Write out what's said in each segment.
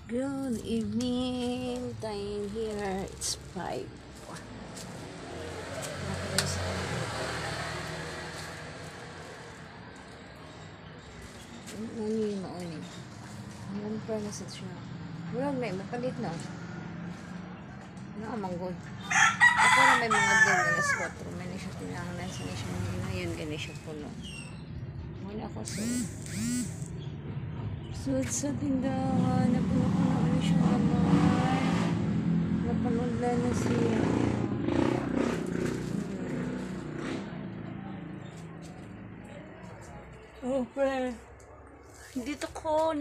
Good evening. Time here. It's 5. Nani mauni. Ang pa na sa siya. Wala may mapalit na. Manggod. Ako na may mga din alas 4. May na siya tinanganan sa siya ngayon gani siya puno. Muna ako sa tindahan, napuno ko na ulit siyang gamay. Napanood na siya. Okay. Nandito ko,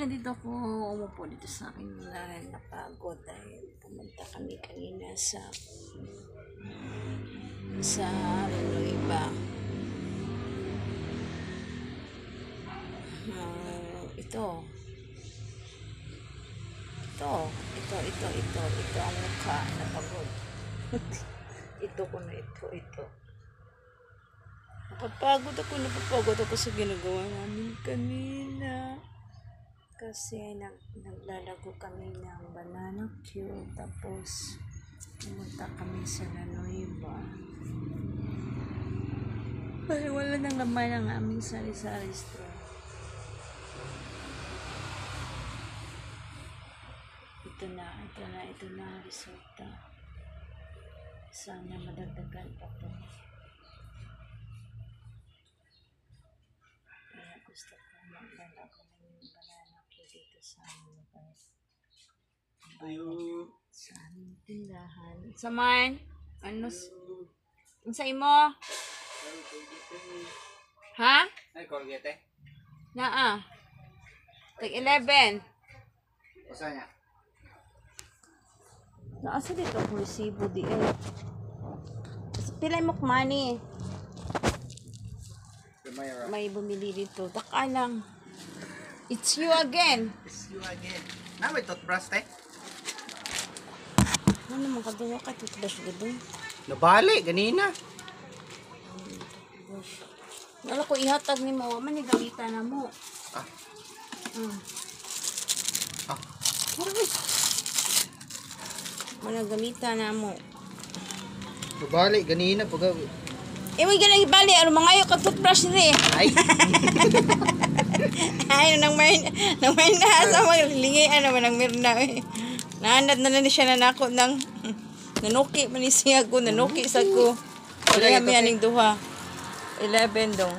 umupo dito sa akin dahil napagod dahil pumunta kami kanina sa ano iba. Ito ang mukha, napagod. ito. Napapagod ako sa ginagawa namin kanina. Kasi naglalago kami ng banana cue. Tapos, pumunta kami sa Nueva. Ay, wala nang laman ang aming sari-sari straw. Ito na resulta. Sana madagdagan pa to. Kaya gusto ko maglalago ng banana cue dito sa aming lugar. Sa aming tindahan. Saman? Ano sa imo? Ha? Ay, Colgate. Naa. Tag 11. Usa niya. Naasa dito ang resibo di eh. Pilay mo money. May bumili dito. Taka lang. It's you again. It's you again. Na may toothbrush te? Ano naman kadawa ka toothbrush gado? Nabali, ganina. Nala ko ihatag ni mo. Man ni gamitan na mo. Ah. Ah. Managamitan na mo. Nabali, ganina. Pag... Iwan ganang ibali. Ano mga yung toothbrush rin. Ay. Ay, nang may nasa maglingi. Ano man ang mirna eh. Nahanad na siya na nako ng nanuki manisiya ko. Nanuki sa ko. Wala kami aning duha. 11 dong.